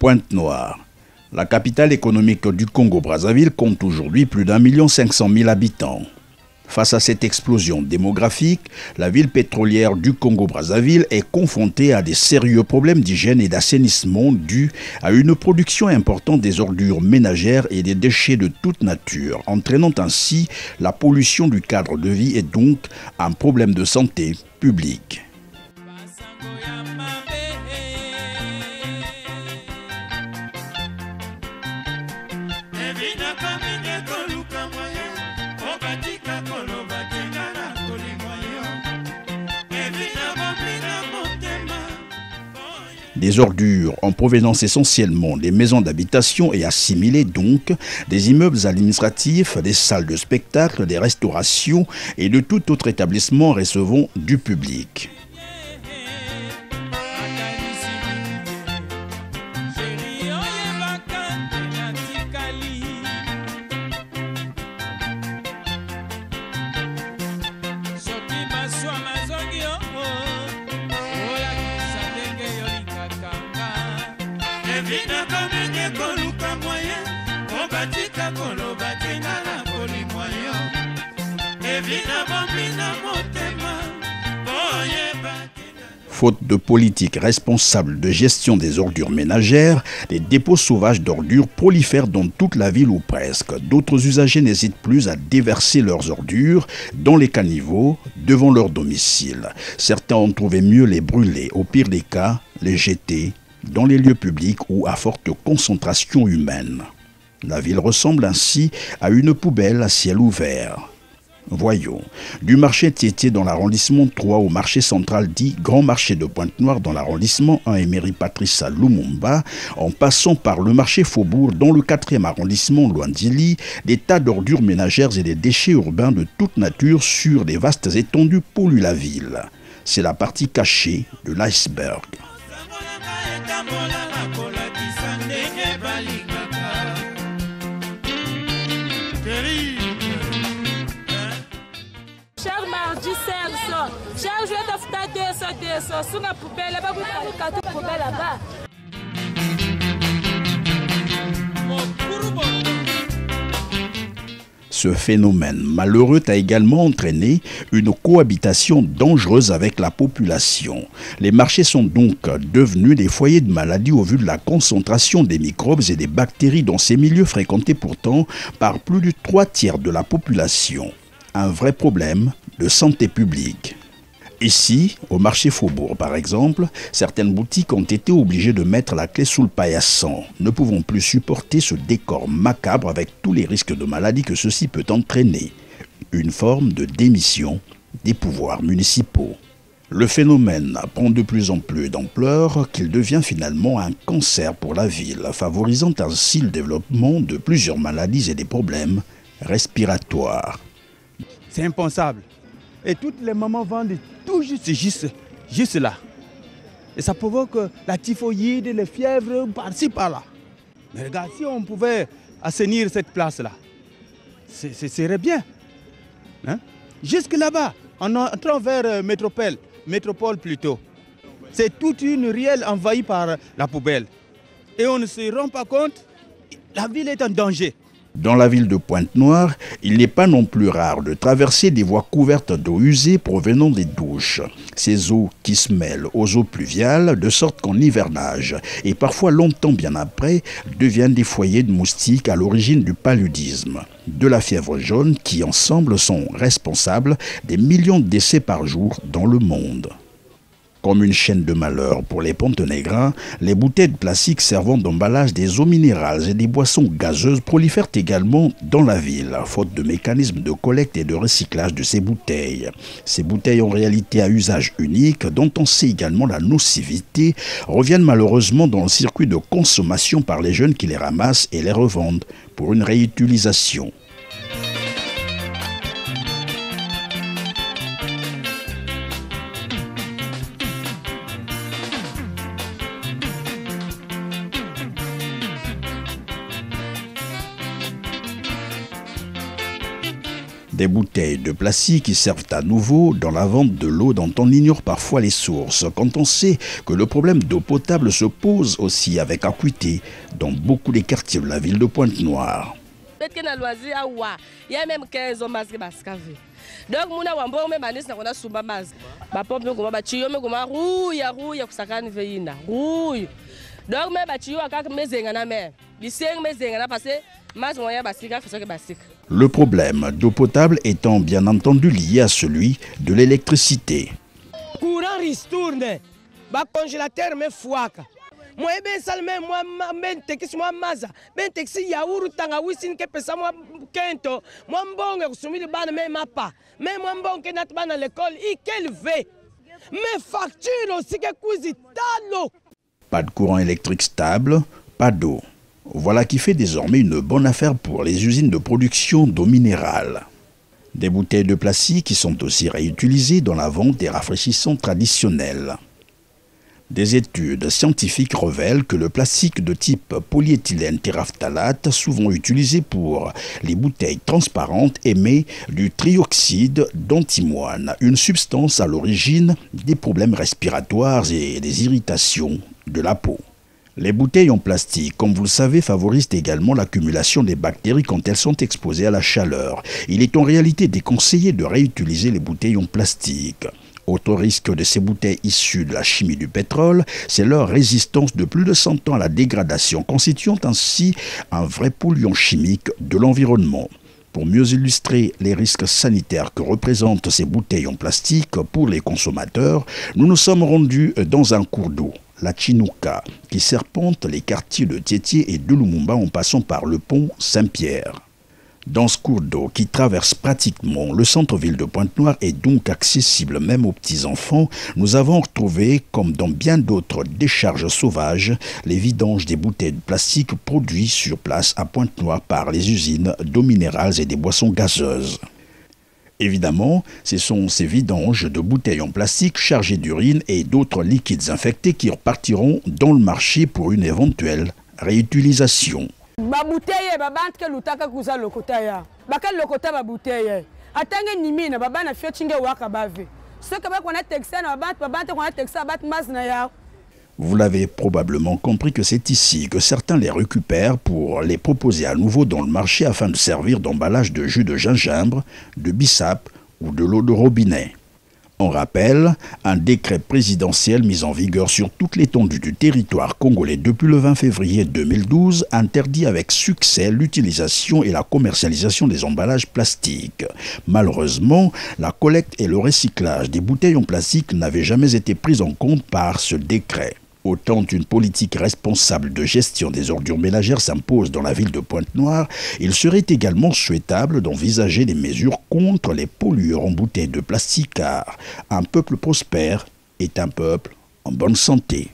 Pointe-Noire. La capitale économique du Congo-Brazzaville compte aujourd'hui plus d'1,5 million habitants. Face à cette explosion démographique, la ville pétrolière du Congo-Brazzaville est confrontée à des sérieux problèmes d'hygiène et d'assainissement dus à une production importante des ordures ménagères et des déchets de toute nature, entraînant ainsi la pollution du cadre de vie et donc un problème de santé publique. Des ordures en provenance essentiellement des maisons d'habitation et assimilées donc des immeubles administratifs, des salles de spectacle, des restaurations et de tout autre établissement recevant du public. Faute de politique responsable de gestion des ordures ménagères, les dépôts sauvages d'ordures prolifèrent dans toute la ville ou presque. D'autres usagers n'hésitent plus à déverser leurs ordures dans les caniveaux devant leur domicile. Certains ont trouvé mieux les brûler, au pire des cas, les jeter dans les lieux publics ou à forte concentration humaine. La ville ressemble ainsi à une poubelle à ciel ouvert. Voyons, du marché Tiétié dans l'arrondissement 3 au marché central dit Grand Marché de Pointe-Noire dans l'arrondissement 1 Emery Patrice à Lumumba, en passant par le marché Faubourg dans le 4e arrondissement Luandili, des tas d'ordures ménagères et des déchets urbains de toute nature sur des vastes étendues polluent la ville. C'est la partie cachée de l'iceberg. Chaque mardi, chaque jour, il y a sur la poubelle, là-bas. Ce phénomène malheureux a également entraîné une cohabitation dangereuse avec la population. Les marchés sont donc devenus des foyers de maladies au vu de la concentration des microbes et des bactéries dans ces milieux fréquentés pourtant par plus de 3/3 de la population. Un vrai problème de santé publique. Ici, au marché Faubourg par exemple, certaines boutiques ont été obligées de mettre la clé sous le paillasson, ne pouvant plus supporter ce décor macabre avec tous les risques de maladie que ceci peut entraîner. Une forme de démission des pouvoirs municipaux. Le phénomène prend de plus en plus d'ampleur qu'il devient finalement un cancer pour la ville, favorisant ainsi le développement de plusieurs maladies et des problèmes respiratoires. C'est impensable. Et toutes les mamans vendent tout juste là. Et ça provoque la typhoïde, les fièvres, par-ci, par-là. Mais regarde, si on pouvait assainir cette place-là, ce serait bien. Hein? Jusque là-bas, en entrant vers métropole plutôt. C'est toute une ruelle envahie par la poubelle. Et on ne se rend pas compte, la ville est en danger. Dans la ville de Pointe-Noire, il n'est pas non plus rare de traverser des voies couvertes d'eau usée provenant des douches. Ces eaux qui se mêlent aux eaux pluviales, de sorte qu'en hivernage, et parfois longtemps bien après, deviennent des foyers de moustiques à l'origine du paludisme, de la fièvre jaune qui ensemble sont responsables des millions de décès par jour dans le monde. Comme une chaîne de malheur pour les Pontenégrins, les bouteilles de plastique servant d'emballage des eaux minérales et des boissons gazeuses prolifèrent également dans la ville, faute de mécanismes de collecte et de recyclage de ces bouteilles. Ces bouteilles en réalité à usage unique, dont on sait également la nocivité, reviennent malheureusement dans le circuit de consommation par les jeunes qui les ramassent et les revendent pour une réutilisation. Des bouteilles de plastique qui servent à nouveau dans la vente de l'eau dont on ignore parfois les sources, quand on sait que le problème d'eau potable se pose aussi avec acuité dans beaucoup des quartiers de la ville de Pointe-Noire. Il y a même 15 hommes qui sont donc, mon avons même anis na kona sumba maz. Ba pompe ngoma ba chiyo me ngoma rouya kusakani veina. Rouya. Donc me ba chiyo akaka mezenga na me. Biseng mezenga na passé maz moya basika fasoke basika. Le problème d'eau potable étant bien entendu lié à celui de l'électricité. Courant ristourne. Ba congélateur me fouaka. Moi ben salme moi ben tekisi moi maza ben tekisi yaourt tanga wisine ke pesa moi kento moi mbonge kusumili bana me mapa me moi mbonge nat bana l'école i quel ve me facture aussi que kuzi talo. Pas de courant électrique stable, pas d'eau. Voilà qui fait désormais une bonne affaire pour les usines de production d'eau minérale. Des bouteilles de plastique qui sont aussi réutilisées dans la vente des rafraîchissants traditionnels. Des études scientifiques révèlent que le plastique de type polyéthylène terephthalate, souvent utilisé pour les bouteilles transparentes, émet du trioxyde d'antimoine, une substance à l'origine des problèmes respiratoires et des irritations de la peau. Les bouteilles en plastique, comme vous le savez, favorisent également l'accumulation des bactéries quand elles sont exposées à la chaleur. Il est en réalité déconseillé de réutiliser les bouteilles en plastique. Autre risque de ces bouteilles issues de la chimie du pétrole, c'est leur résistance de plus de 100 ans à la dégradation, constituant ainsi un vrai polluant chimique de l'environnement. Pour mieux illustrer les risques sanitaires que représentent ces bouteilles en plastique pour les consommateurs, nous nous sommes rendus dans un cours d'eau, la Chinouka, qui serpente les quartiers de Tiétié et de Lumumba en passant par le pont Saint-Pierre. Dans ce cours d'eau qui traverse pratiquement le centre-ville de Pointe-Noire et donc accessible même aux petits-enfants, nous avons retrouvé, comme dans bien d'autres décharges sauvages, les vidanges des bouteilles de plastique produites sur place à Pointe-Noire par les usines d'eau minérale et des boissons gazeuses. Évidemment, ce sont ces vidanges de bouteilles en plastique chargées d'urine et d'autres liquides infectés qui repartiront dans le marché pour une éventuelle réutilisation. Ba bouteille ba bantke lutaka kuza lokota ya bakal lokota ba bouteille atange nimina baba na fiochinge waka bave ce que ba kona texana ba bante kona texa bat masna ya. Vous l'avez probablement compris que c'est ici que certains les récupèrent pour les proposer à nouveau dans le marché afin de servir d'emballage de jus de gingembre, de bissap ou de l'eau de robinet. On rappelle, un décret présidentiel mis en vigueur sur toute l'étendue du territoire congolais depuis le 20 février 2012 interdit avec succès l'utilisation et la commercialisation des emballages plastiques. Malheureusement, la collecte et le recyclage des bouteilles en plastique n'avaient jamais été pris en compte par ce décret. Autant une politique responsable de gestion des ordures ménagères s'impose dans la ville de Pointe-Noire, il serait également souhaitable d'envisager des mesures contre les pollueurs en bouteilles de plastique car un peuple prospère est un peuple en bonne santé.